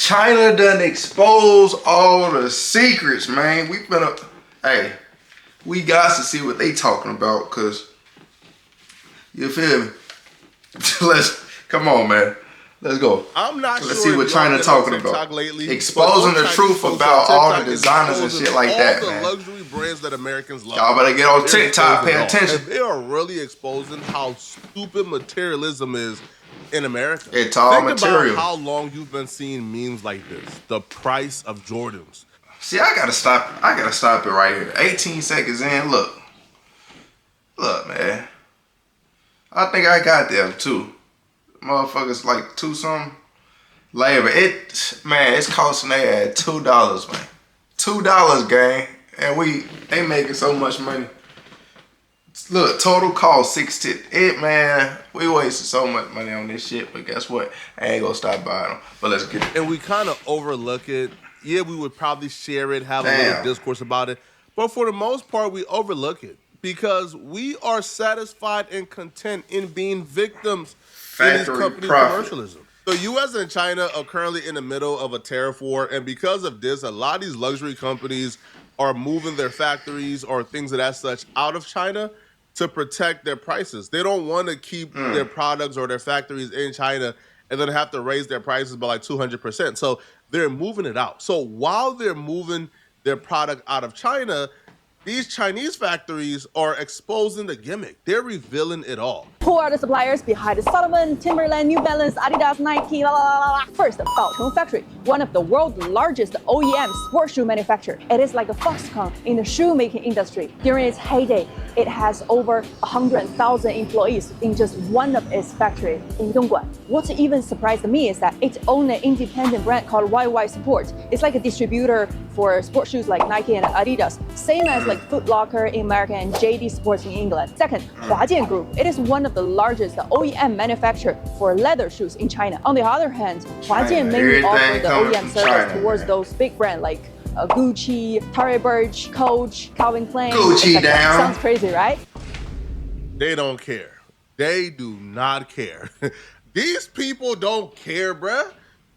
China done expose all the secrets, man. Hey, we got to see what they talking about, cause you feel me? Come on, man. Let's go. I'm not Let's sure see what China talking about. Lately, exposing the truth about all the designers and shit like that, man. All the luxury brands that Americans love. Y'all better get on TikTok, pay attention. And they are really exposing how stupid materialism is in America. It's all Think material. about how long you've been seeing memes like this. The price of Jordans. See, I gotta stop it right here. 18 seconds in, look, man. I think I got them too. Motherfuckers like two something labor. It's costing they at $2, man. $2, gang, and they making so much money. Look, total cost $60. Man, we wasted so much money on this shit. But guess what? I ain't gonna stop buying them. But let's get it. And we kind of overlook it. Yeah, we would probably share it, have a little discourse about it. But for the most part, we overlook it because we are satisfied and content in being victims in these companies' commercialism. The U.S. and China are currently in the middle of a tariff war, and because of this, a lot of these luxury companies are moving their factories or things of that such out of China to protect their prices. They don't want to keep their products or their factories in China and then have to raise their prices by like 200%. So they're moving it out. So while they're moving their product out of China, these Chinese factories are exposing the gimmick. They're revealing it all. Who are the suppliers behind the Salomon, Timberland, New Balance, Adidas, Nike, la la la la? First, the Baocheng Factory, one of the world's largest OEM sports shoe manufacturer. It is like a Foxconn in the shoemaking industry. During its heyday, it has over 100,000 employees in just one of its factories in Dongguan. What even surprised me is that it owns an independent brand called YY Sport. It's like a distributor for sports shoes like Nike and Adidas, same as like Foot Locker in America and JD Sports in England. Second, Huajian Group. It is one of the largest OEM manufacturer for leather shoes in China. On the other hand, Huajian mainly offers the OEM service towards those big brands like Gucci, Tory Burch, Coach, Calvin Klein. Gucci down. Sounds crazy, right? They don't care. They do not care. These people don't care, bruh.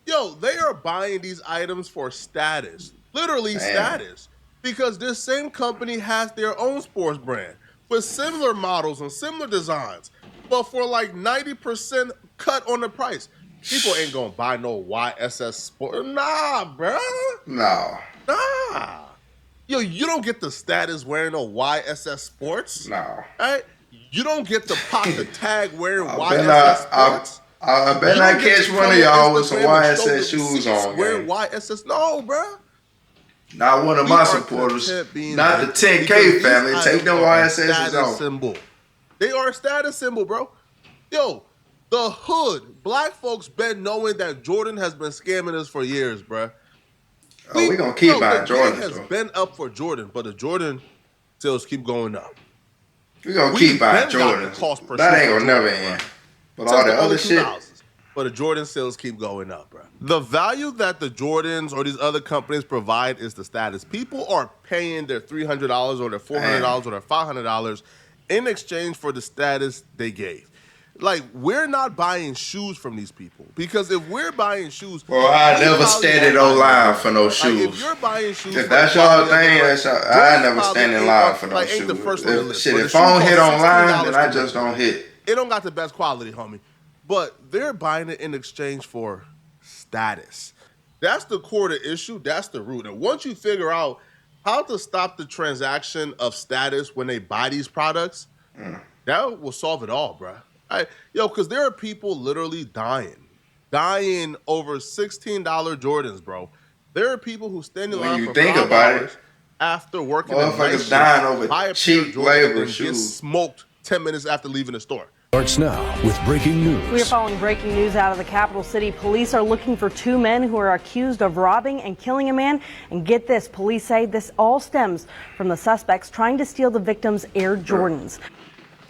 Yo, they are buying these items for status. Literally status. Because this same company has their own sports brand with similar models and similar designs, but for like 90% cut on the price. People ain't gonna buy no YSS Sport. Nah, bruh. No. Nah. Yo, you don't get the status wearing no YSS Sports. No. Right? You don't get to pop the tag wearing YSS Sports. I bet I catch one of y'all with some YSS shoes on. Wearing YSS. No, bruh. Not one of my supporters. Not the 10K family. Take them YSS's off. Symbol. They are a status symbol, bro. Yo, the hood, black folks been knowing that Jordan has been scamming us for years, bro. We gonna keep buying Jordan. The has been up for Jordan, but the Jordan sales keep going up. We gonna keep buying Jordan. That ain't gonna never end. But all the other shit. But the Jordan sales keep going up, bro. The value that the Jordans or these other companies provide is the status. People are paying their $300 or their $400 or their $500 in exchange for the status they gave. Like, we're not buying shoes from these people. Because if we're buying shoes... Well, I never standed on line for no shoes. Like, if you're buying shoes... If that's y'all thing, I never stand in line for no shoes. If I don't hit online, then I just don't hit. It don't got the best quality, homie. But they're buying it in exchange for status. That's the core of the issue. That's the root. And once you figure out how to stop the transaction of status when they buy these products, that will solve it all, bro. Because there are people literally dying over $16 Jordans, bro. There are people who stand in line for $5 hours after working a night shift, dying over cheap labor and get smoked 10 minutes after leaving the store. Starts now with breaking news. We are following breaking news out of the capital city. Police are looking for two men who are accused of robbing and killing a man. And get this, police say this all stems from the suspects trying to steal the victim's Air Jordans.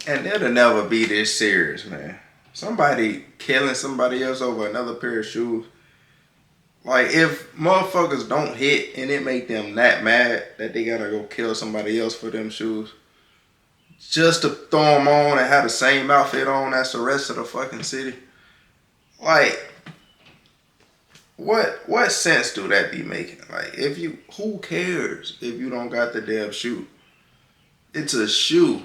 And it'll never be this serious, man. Somebody killing somebody else over another pair of shoes. Like, if motherfuckers don't hit and it make them that mad that they gotta go kill somebody else for them shoes, just to throw them on and have the same outfit on as the rest of the fucking city. Like, What sense do that be making? Like, who cares if you don't got the damn shoe? It's a shoe.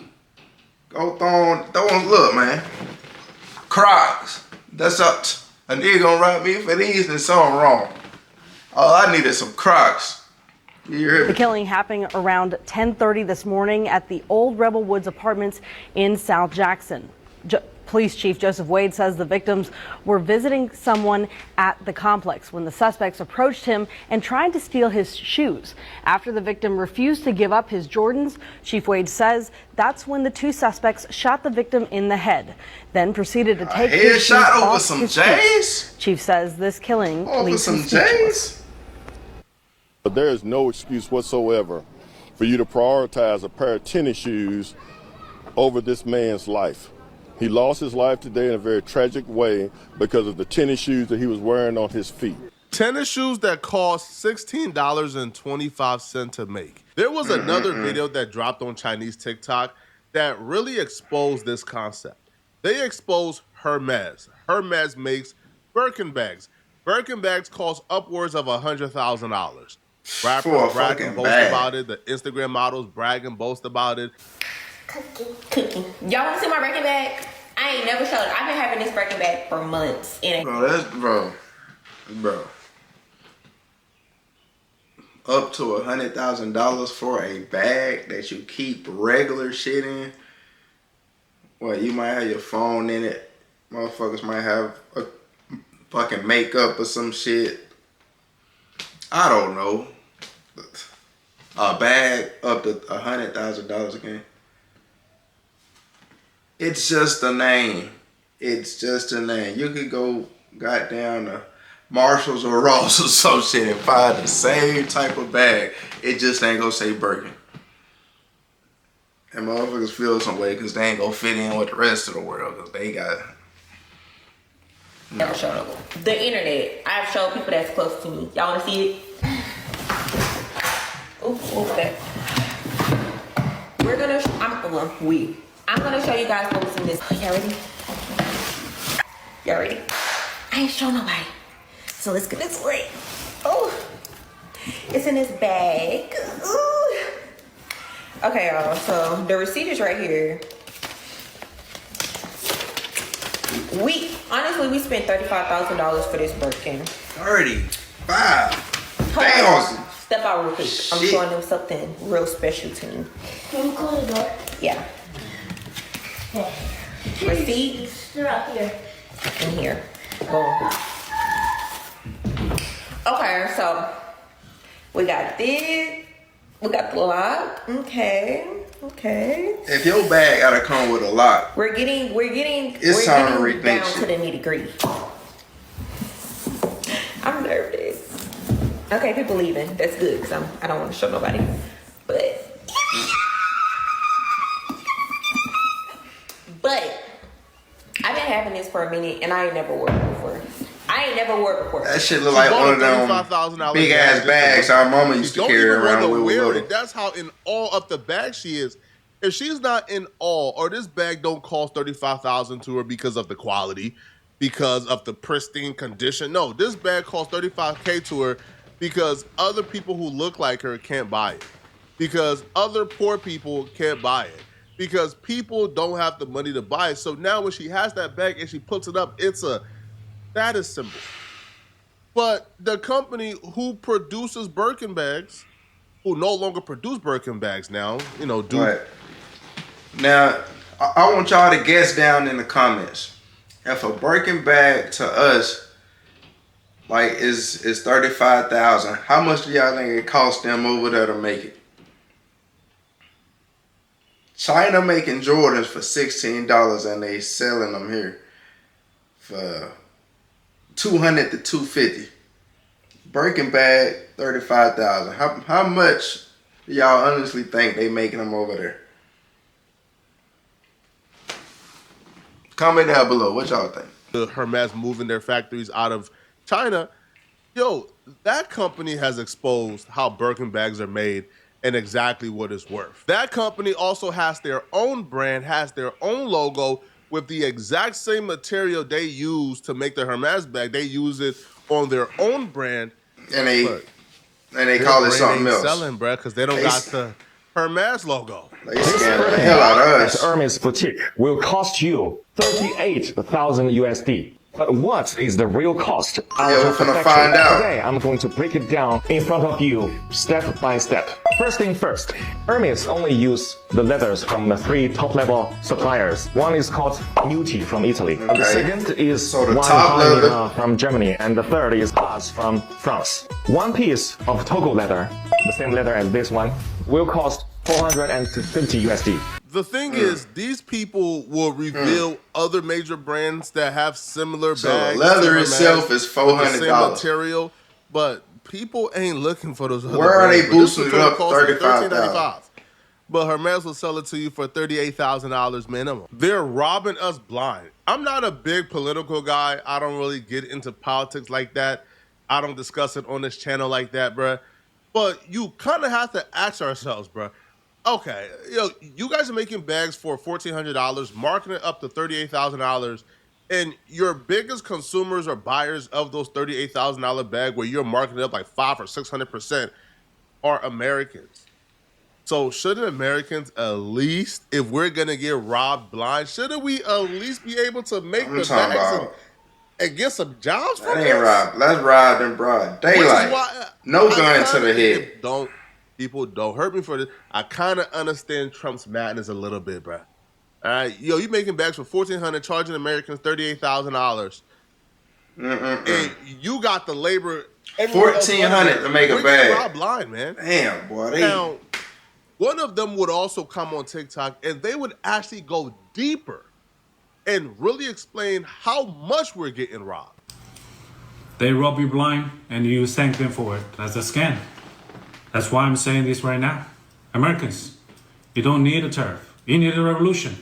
Go throw on, look, man. Crocs. That's up. A nigga gonna rob me for these, and something wrong. All I need is some Crocs. You hear me? The killing happened around 10:30 this morning at the Old Rebel Woods Apartments in South Jackson. Police Chief Joseph Wade says the victims were visiting someone at the complex when the suspects approached him and tried to steal his shoes. After the victim refused to give up his Jordans, Chief Wade says that's when the two suspects shot the victim in the head, then proceeded to take his shoes shot over off some his J's. feet. Chief says this killing leaves him some speechless. J's. But there is no excuse whatsoever for you to prioritize a pair of tennis shoes over this man's life. He lost his life today in a very tragic way because of the tennis shoes that he was wearing on his feet. Tennis shoes that cost $16.25 to make. There was another video that dropped on Chinese TikTok that really exposed this concept. They exposed Hermes. Hermes makes Birkin bags. Birkin bags cost upwards of $100,000. Rappers brag and boast about it. The Instagram models brag and boast about it. Cookie. Y'all want to see my Birkin bag? I ain't never showed it. I've been having this Birkin bag for months. Bro. Up to $100,000 for a bag that you keep regular shit in. Well, you might have your phone in it. Motherfuckers might have a fucking makeup or some shit. I don't know. A bag up to $100,000 again. It's just a name. It's just a name. You could go goddamn to Marshalls or Ross or some shit and find the same type of bag. It just ain't gonna say Birkin. And motherfuckers feel some way because they ain't gonna fit in with the rest of the world because they got... Never showed them. The internet. I've showed people that's close to me. Y'all wanna see it? Ooh, what's that? I'm gonna show you guys what was in this. Y'all ready? Y'all ready? I ain't show nobody. So let's get this way. Oh, it's in this bag. Ooh. Okay, y'all. So the receipt is right here. We spent $35,000 for this Birkin. 35,000. Step out real quick. I'm showing them something real special to me. Can you close the door? Yeah. Receipt. They're out here. In here. Boom. Okay, so we got this. We got the lock. Okay. If your bag gotta come with a lock, We're getting time to rethink down shit. to the nitty-gritty. I'm nervous. Okay, people leaving. That's good because I don't want to show nobody. But I've been having this for a minute and I ain't never wore it before. that shit look like one of them big ass bags our mama used to carry around with. Wear it. That's how in awe of the bag she is. If she's not in awe, or this bag don't cost $35,000 to her because of the quality, because of the pristine condition. No, this bag costs $35K to her because other people who look like her can't buy it. Because other poor people can't buy it. Because people don't have the money to buy it. So now when she has that bag and she puts it up, it's a status symbol. But the company who produces Birkin bags, who no longer produce Birkin bags now, do. Right. Now, I want y'all to guess down in the comments. If a Birkin bag to us, is $35,000, how much do y'all think it cost them over there to make it? China making Jordans for $16 and they selling them here for $200 to $250. Birkin bag, $35,000. How much do y'all honestly think they making them over there? Comment down below. What y'all think? The Hermes moving their factories out of China. Yo, that company has exposed how Birkin bags are made and exactly what it's worth. That company also has their own brand, has their own logo with the exact same material they use to make the Hermes bag. They use it on their own brand, and they call it something else. Selling, bro, because they don't got the Hermes logo. They scamming the hell out of us. Hermes boutique will cost you 38,000 USD. But what is the real cost? We're gonna find out. Today, I'm going to break it down in front of you, step by step. First thing first, Hermes only use the leathers from the 3 top-level suppliers. One is called Nuti from Italy. Okay. The second is So the top leather from Germany, and the third is Haas from France. One piece of Togo leather, the same leather as this one, will cost 450 USD. The thing is, these people will reveal other major brands that have similar So bags. leather itself is $400. $400. Material, but people ain't looking for those other Where are brands. they boosting it up? $13.95. But Hermes will sell it to you for $38,000 minimum. They're robbing us blind. I'm not a big political guy. I don't really get into politics like that. I don't discuss it on this channel like that, bruh. But you kind of have to ask ourselves, bruh. Okay, you guys are making bags for $1,400, marketing it up to $38,000, and your biggest consumers or buyers of those $38,000 bag, where you're marketing it up like 500 or 600%, are Americans. So shouldn't Americans at least, if we're gonna get robbed blind, shouldn't we at least be able to make the bags and get some jobs from it? Ain't robbed. Let's rob them broad daylight. No gun to the head. People don't hurt me for this. I kind of understand Trump's madness a little bit, bro. All right, you making bags for $1,400, charging Americans $38,000, and you got the labor. $1,400 to make a bag. Rob blind, man. Damn, boy. Now, one of them would also come on TikTok, and they would actually go deeper and really explain how much we're getting robbed. They rob you blind, and you thank them for it. That's a scam. That's why I'm saying this right now. Americans, you don't need a tariff. You need a revolution.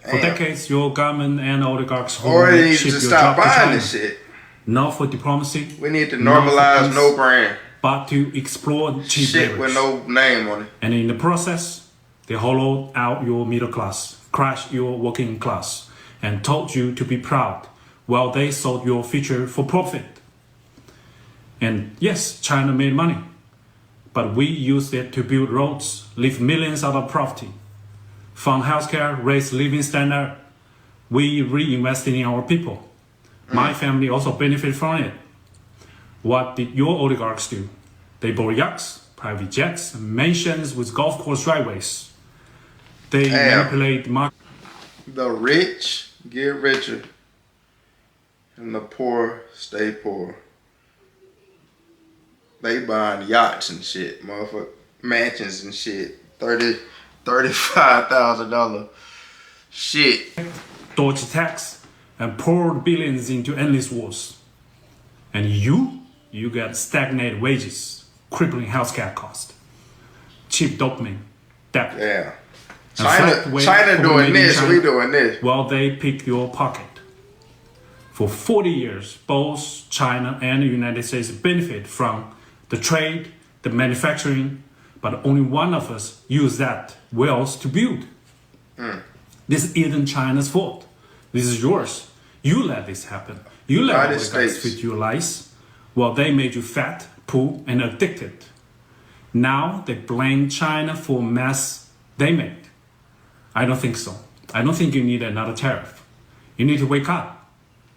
For decades, your government and oligarchs ship your job to China. This shit. Not for diplomacy. We need to normalize no brand. But to exploit cheap shit labor. with no name on it. And in the process, they hollowed out your middle class, crashed your working class, and told you to be proud while they sold your future for profit. And yes, China made money. But we used it to build roads, leave millions out of poverty, fund healthcare, raise living standard. We reinvested in our people. My family also benefited from it. What did your oligarchs do? They bought yachts, private jets, mansions with golf course driveways. They manipulate the market. The rich get richer, and the poor stay poor. They buying yachts and shit, motherfucker, mansions and shit, $35,000 shit. Dodged tax and poured billions into endless wars. And you get stagnated wages, crippling healthcare cost, cheap dopamine, debt. Yeah. China doing this, we doing this. Well, they pick your pocket. For 40 years, both China and the United States benefit from the trade, the manufacturing, but only one of us use that wealth to build. This isn't China's fault. This is yours. You let this happen. You let the guys fit your lies. Well, they made you fat, poor, and addicted. Now they blame China for mess they made. I don't think so. I don't think you need another tariff. You need to wake up.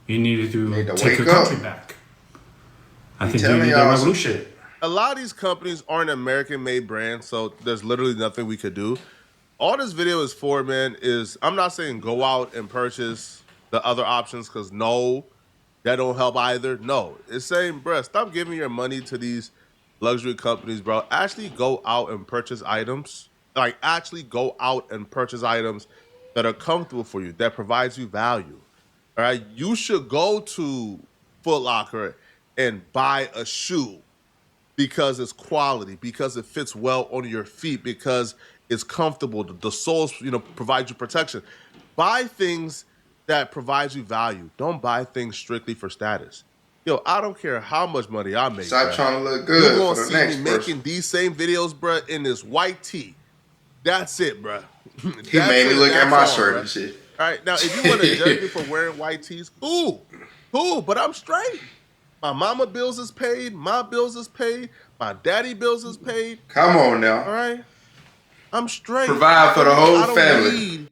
You need to take your country back. I think you need a revolution. A lot of these companies aren't American-made brands, so there's literally nothing we could do. All this video is for, man, is I'm not saying go out and purchase the other options, because no, that don't help either. No, it's saying, bruh, stop giving your money to these luxury companies, bro. Actually go out and purchase items. Like, actually go out and purchase items that are comfortable for you, that provides you value. All right? You should go to Foot Locker and buy a shoe because it's quality, because it fits well on your feet, because it's comfortable. The soles, provide you protection. Buy things that provide you value. Don't buy things strictly for status. Yo, I don't care how much money I make. Stop trying to look good. You're going to see me making these same videos, bruh, in this white tee. That's it, bruh. He made me look at my shirt and shit. All right, now, if you want to judge me for wearing white tees, cool, but I'm straight. My mama bills is paid. My bills is paid. My daddy bills is paid. Come on now. All right. I'm straight. Provide for the whole family. Need,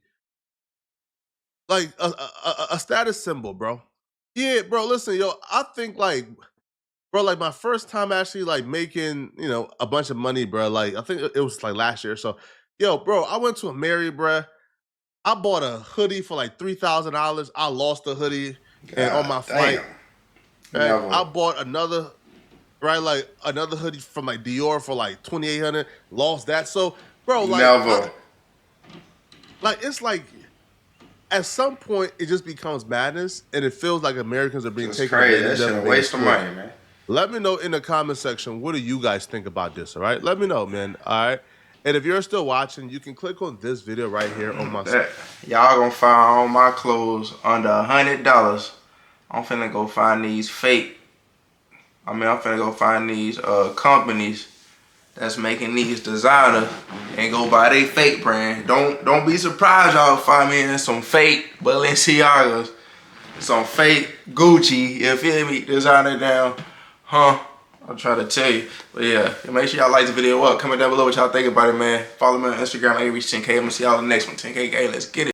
like a status symbol, bro. Yeah, bro. Listen, yo, I think like, bro, like my first time actually like making, you know, a bunch of money, bro. Like I think it was like last year. So, yo, bro, I went to a Marriott, bro. I bought a hoodie for like $3,000. I lost the hoodie and on my flight. Right, I bought another, right, like another hoodie from like Dior for like $2,800. Lost that. So, bro, like, it's like at some point it just becomes madness, and it feels like Americans are being taken advantage of. That's a waste of money, man. Let me know in the comment section, what do you guys think about this? All right, let me know, man. All right. And if you're still watching, you can click on this video right here on my site. Y'all gonna find all my clothes under $100. I'm finna go find these fake. I'm finna go find these companies that's making these designers and go buy they fake brand. Don't be surprised y'all find me in some fake Balenciagas, some fake Gucci. You feel me? Designer down, huh? I'm trying to tell you. But yeah, make sure y'all like the video up. Comment down below what y'all think about it, man. Follow me on Instagram, reach 10K. I'm gonna see y'all in the next one. 10K, let's get it.